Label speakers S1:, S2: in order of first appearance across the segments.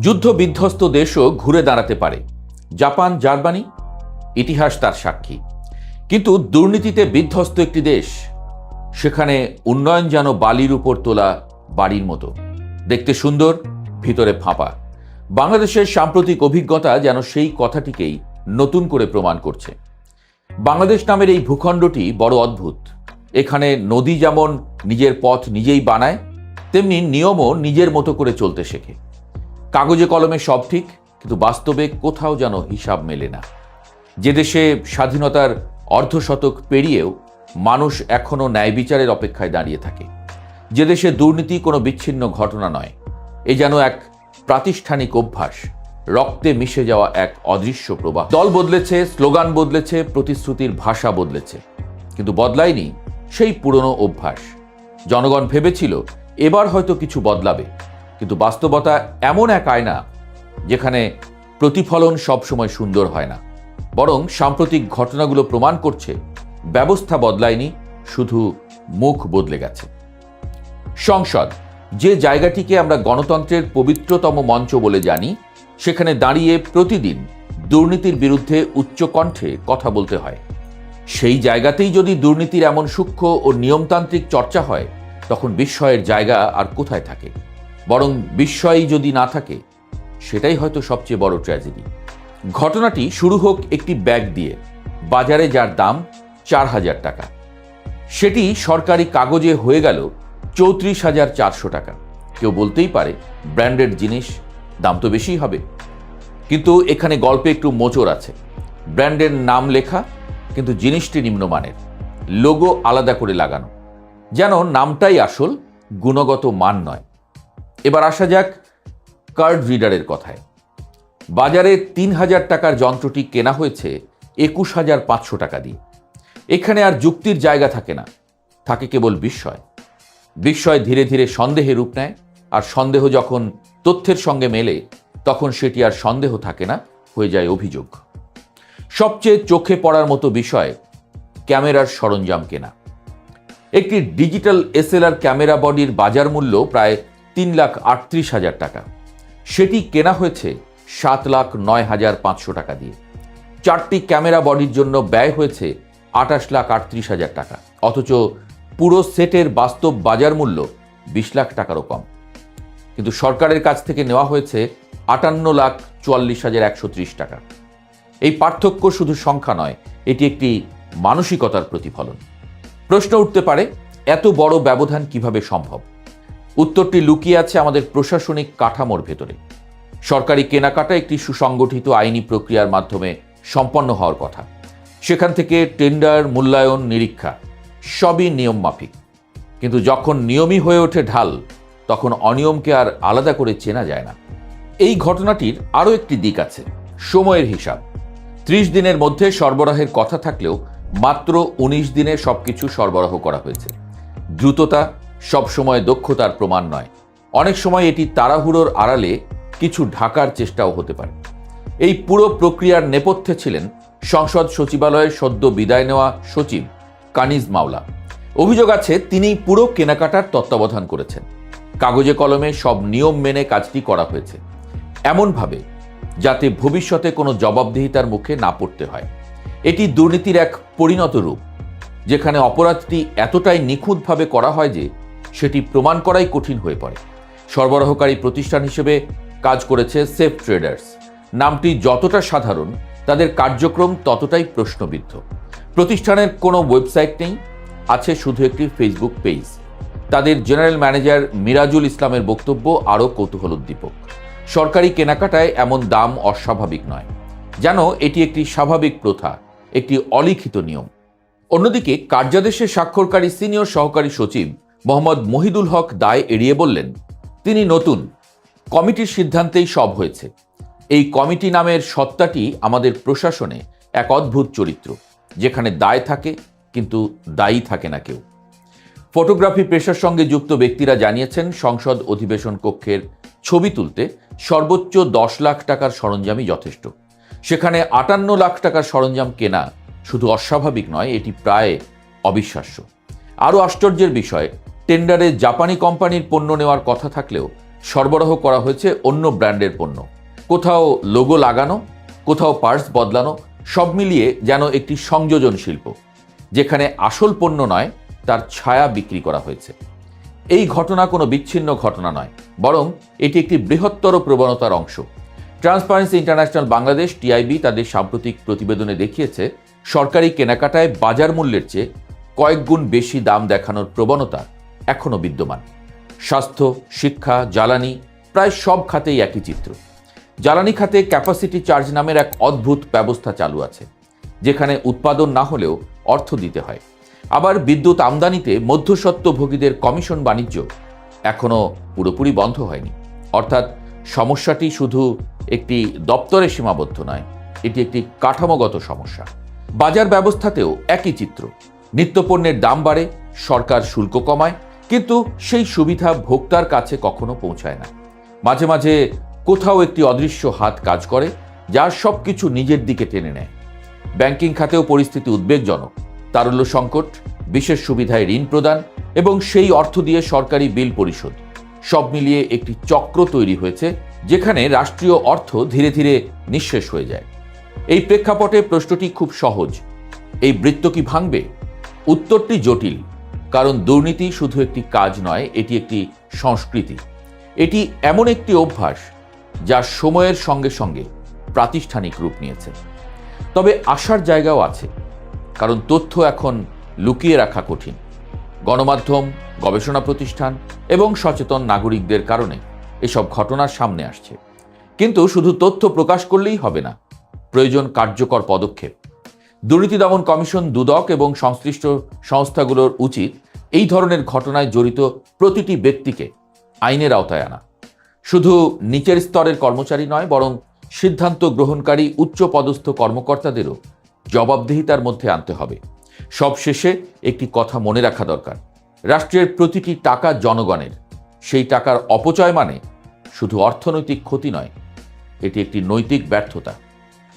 S1: যুদ্ধ বিধ্বস্ত দেশও ঘুরে দাঁড়াতে পারে। জাপান, জার্মানি, ইতিহাস তার সাক্ষী। কিন্তু দুর্নীতিতে বিধ্বস্ত একটি দেশ, সেখানে উন্নয়ন যেন বালির উপর তোলা বাড়ির মতো, দেখতে সুন্দর, ভিতরে ফাঁপা। বাংলাদেশের সাম্প্রতিক অভিজ্ঞতা যেন সেই কথাটিকেই নতুন করে প্রমাণ করছে। বাংলাদেশ নামের এই ভূখণ্ডটি বড় অদ্ভুত। এখানে নদী যেমন নিজের পথ নিজেই বানায়, তেমনি নিয়মও নিজের মতো করে চলতে শেখে। কাগজে কলমে সব ঠিক, কিন্তু বাস্তবে কোথাও যেন হিসাব মেলে না। যে দেশে স্বাধীনতার অর্ধশতক পেরিয়েও মানুষ এখনও ন্যায় বিচারের অপেক্ষায় দাঁড়িয়ে থাকে, যে দেশে দুর্নীতি কোনো বিচ্ছিন্ন ঘটনা নয়, এ যেন এক প্রাতিষ্ঠানিক অভ্যাস, রক্তে মিশে যাওয়া এক অদৃশ্য প্রবাহ। দল বদলেছে, স্লোগান বদলেছে, প্রতিশ্রুতির ভাষা বদলেছে, কিন্তু বদলায়নি সেই পুরনো অভ্যাস। জনগণ ভেবেছিল এবার হয়তো কিছু বদলাবে, কিন্তু বাস্তবতা এমন এক আয়না যেখানে প্রতিফলন সবসময় সুন্দর হয় না। বরং সাম্প্রতিক ঘটনাগুলো প্রমাণ করছে ব্যবস্থা বদলায়নি, শুধু মুখ বদলে গেছে। সংসদ, যে জায়গাটিকে আমরা গণতন্ত্রের পবিত্রতম মঞ্চ বলে জানি, সেখানে দাঁড়িয়ে প্রতিদিন দুর্নীতির বিরুদ্ধে উচ্চকণ্ঠে কথা বলতে হয়। সেই জায়গাতেই যদি দুর্নীতির এমন সূক্ষ্ম ও নিয়মতান্ত্রিক চর্চা হয়, তখন বিস্ময়ের জায়গা আর কোথায় থাকে? বরং বিস্ময়ই যদি না থাকে, সেটাই হয়তো সবচেয়ে বড় ট্র্যাজেডি। ঘটনাটি শুরু হোক একটি ব্যাগ দিয়ে, বাজারে যার দাম 4,000 টাকা, সেটি সরকারি কাগজে হয়ে গেল 34,400 টাকা। কেউ বলতেই পারে ব্র্যান্ডেড জিনিস, দাম তো বেশি হবে। কিন্তু এখানে গল্পে একটু মোচড় আছে। ব্র্যান্ডের নাম লেখা, কিন্তু জিনিসটি নিম্নমানের, লোগো আলাদা করে লাগানো, যেন নামটাই আসল, গুণগত মান নয়। এবার আসা যাক কার্ড রিডারের কথায়। বাজারে 3,000 টাকার যন্ত্রটি কেনা হয়েছে 21,500 টাকা দিয়ে। এখানে আর যুক্তির জায়গা থাকে না, থাকে কেবল বিস্ময়। বিস্ময় ধীরে ধীরে সন্দেহে রূপ নেয়, আর সন্দেহ যখন তথ্যের সঙ্গে মেলে, তখন সেটি আর সন্দেহ থাকে না, হয়ে যায় অভিযোগ। সবচেয়ে চোখে পড়ার মতো বিষয় ক্যামেরার সরঞ্জাম কেনা। একটি ডিজিটাল এসএলআর ক্যামেরা বডির বাজার মূল্য প্রায় 3,38,000 টাকা। সেটি কেনা হয়েছে 7,09,500 টাকা দিয়ে। 4টি ক্যামেরা বডির জন্য ব্যয় হয়েছে 28,38,000 টাকা, অথচ পুরো সেটের বাস্তব বাজার মূল্য 20 লাখ টাকারও কম। কিন্তু সরকারের কাছ থেকে নেওয়া হয়েছে 58,44,130 টাকা। এই পার্থক্য শুধু সংখ্যা নয়, এটি একটি মানসিকতার প্রতিফলন। প্রশ্ন উঠতে পারে, এত বড় ব্যবধান কিভাবে সম্ভব? উত্তরটি লুকিয়ে আছে আমাদের প্রশাসনিক কাঠামোর ভেতরে। সরকারি কেনাকাটা একটি সুসংগঠিত আইনি প্রক্রিয়ার মাধ্যমে সম্পন্ন হওয়ার কথা। সেখান থেকে টেন্ডার, মূল্যায়ন, নিরীক্ষা সবই নিয়ম মাফিক। কিন্তু যখন নিয়মই হয়ে ওঠে ঢাল, তখন অনিয়মকে আর আলাদা করে চেনা যায় না। এই ঘটনাটির আরও একটি দিক আছে, সময়ের হিসাব। 30 দিনের মধ্যে সরবরাহের কথা থাকলেও মাত্র 19 দিনে সবকিছু সরবরাহ করা হয়েছে। দ্রুততা সবসময় দক্ষতার প্রমাণ নয়, অনেক সময় এটি তাড়াহুড়োর আড়ালে কিছু ঢাকার চেষ্টাও হতে পারে। এই পুরো প্রক্রিয়ার নেপথ্যে ছিলেন সংসদ সচিবালয়ের সদ্য বিদায় নেওয়া সচিব কানিজ মাওলা। অভিযোগ আছে তিনিই পুরো কেনাকাটার তত্ত্বাবধান করেছেন। কাগজে কলমে সব নিয়ম মেনে কাজটি করা হয়েছে, এমনভাবে যাতে ভবিষ্যতে কোনো জবাবদিহিতার মুখে না পড়তে হয়। এটি দুর্নীতির এক পরিণত রূপ, যেখানে অপরাধটি এতটাই নিখুঁতভাবে করা হয় যে সেটি প্রমাণ করাই কঠিন হয়ে পড়ে। সরবরাহকারী প্রতিষ্ঠান হিসেবে কাজ করেছে সেফ ট্রেডার্স। নামটি যতটা সাধারণ, তাদের কার্যক্রম ততটাই প্রশ্নবিদ্ধ। প্রতিষ্ঠানের কোনো ওয়েবসাইট নেই, আছে শুধু একটি ফেসবুক পেজ। তাদের জেনারেল ম্যানেজার মিরাজুল ইসলামের বক্তব্য আরও কৌতূহলোদ্দীপক। সরকারি কেনাকাটায় এমন দাম অস্বাভাবিক নয়, যেন এটি একটি স্বাভাবিক প্রথা, একটি অলিখিত নিয়ম। অন্যদিকে কার্যাদেশে স্বাক্ষরকারী সিনিয়র সহকারী সচিব মোহাম্মদ মহিদুল হক দায় এড়িয়ে বললেন, তিনি নতুন, কমিটির সিদ্ধান্তেই সব হয়েছে। এই কমিটি নামের সত্তাটি আমাদের প্রশাসনে এক অদ্ভুত চরিত্র, যেখানে দায় থাকে কিন্তু দায়ী থাকে না কেউ। ফটোগ্রাফি পেশার সঙ্গে যুক্ত ব্যক্তিরা জানিয়েছেন, সংসদ অধিবেশন কক্ষের ছবি তুলতে সর্বোচ্চ 10 লাখ টাকার সরঞ্জামই যথেষ্ট। সেখানে 58 লাখ টাকার সরঞ্জাম কেনা শুধু অস্বাভাবিক নয়, এটি প্রায় অবিশ্বাস্য। আরও আশ্চর্যের বিষয়, টেন্ডারে জাপানি কোম্পানির পণ্য নেওয়ার কথা থাকলেও সরবরাহ করা হয়েছে অন্য ব্র্যান্ডের পণ্য। কোথাও লোগো লাগানো, কোথাও পার্স বদলানো, সব মিলিয়ে যেন একটি সংযোজন শিল্প, যেখানে আসল পণ্য নয়, তার ছায়া বিক্রি করা হয়েছে। এই ঘটনা কোনো বিচ্ছিন্ন ঘটনা নয়, বরং এটি একটি বৃহত্তর প্রবণতার অংশ। ট্রান্সপারেন্সি ইন্টারন্যাশনাল বাংলাদেশ টিআইবি তাদের সাম্প্রতিক প্রতিবেদনে দেখিয়েছে, সরকারি কেনাকাটায় বাজার মূল্যের চেয়ে কয়েক গুণ বেশি দাম দেখানোর প্রবণতা এখনও বিদ্যমান। স্বাস্থ্য, শিক্ষা, জ্বালানি, প্রায় সব খাতেই একই চিত্র। জ্বালানি খাতে ক্যাপাসিটি চার্জ নামের এক অদ্ভুত ব্যবস্থা চালু আছে, যেখানে উৎপাদন না হলেও অর্থ দিতে হয়। আবার বিদ্যুৎ আমদানিতে মধ্যস্বত্বভোগীদের কমিশন বাণিজ্য এখনও পুরোপুরি বন্ধ হয়নি। অর্থাৎ সমস্যাটি শুধু একটি দপ্তরে সীমাবদ্ধ নয়, এটি একটি কাঠামোগত সমস্যা। বাজার ব্যবস্থাতেও একই চিত্র। নিত্যপণ্যের দাম বাড়ে, সরকার শুল্ক কমায়, কিন্তু সেই সুবিধা ভোক্তার কাছে কখনো পৌঁছায় না। মাঝে মাঝে কোথাও একটি অদৃশ্য হাত কাজ করে, যা সব কিছু নিজের দিকে টেনে নেয়। ব্যাংকিং খাতেও পরিস্থিতি উদ্বেগজনক। তারল্য সংকট, বিশেষ সুবিধায় ঋণ প্রদান এবং সেই অর্থ দিয়ে সরকারি বিল পরিশোধ, সব মিলিয়ে একটি চক্র তৈরি হয়েছে, যেখানে রাষ্ট্রীয় অর্থ ধীরে ধীরে নিঃশেষ হয়ে যায়। এই প্রেক্ষাপটে প্রশ্নটি খুব সহজ: এই বৃত্ত কি ভাঙবে? উত্তরটি জটিল, কারণ দুর্নীতি শুধু একটি কাজ নয়, এটি একটি সংস্কৃতি। এটি এমন একটি অভ্যাস যা সময়ের সঙ্গে সঙ্গে প্রাতিষ্ঠানিক রূপ নিয়েছে। তবে আশার জায়গাও আছে, কারণ তথ্য এখন লুকিয়ে রাখা কঠিন। গণমাধ্যম, গবেষণা প্রতিষ্ঠান এবং সচেতন নাগরিকদের কারণে এসব ঘটনার সামনে আসছে। কিন্তু শুধু তথ্য প্রকাশ করলেই হবে না, প্রয়োজন কার্যকর পদক্ষেপ। দুর্নীতি দমন কমিশন, দুদক এবং সংশ্লিষ্ট সংস্থাগুলোর উচিত এই ধরনের ঘটনায় জড়িত প্রতিটি ব্যক্তিকে আইনের আওতায় আনা। শুধু নিচের স্তরের কর্মচারী নয়, বরং সিদ্ধান্ত গ্রহণকারী উচ্চপদস্থ কর্মকর্তাদেরও জবাবদিহিতার মধ্যে আনতে হবে। সবশেষে একটি কথা মনে রাখা দরকার: রাষ্ট্রের প্রতিটি টাকা জনগণের। সেই টাকার অপচয় মানে শুধু অর্থনৈতিক ক্ষতি নয়, এটি একটি নৈতিক ব্যর্থতা।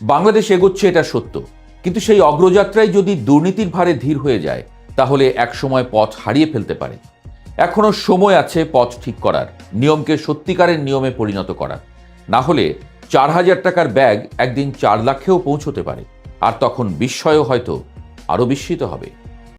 S1: বাংলাদেশ এগোচ্ছে, এটা সত্য, কিন্তু সেই অগ্রযাত্রায় যদি দুর্নীতির ভারে ধীর হয়ে যায়, তাহলে একসময় পথ হারিয়ে ফেলতে পারে। এখনো সময় আছে পথ ঠিক করার, নিয়মকে সত্যিকারের নিয়মে পরিণত করার। না হলে 4,000 টাকার ব্যাগ একদিন 4 লাখেও পৌঁছতে পারে, আর তখন বিস্ময়ও হয়তো আরও বিস্মিত হবে।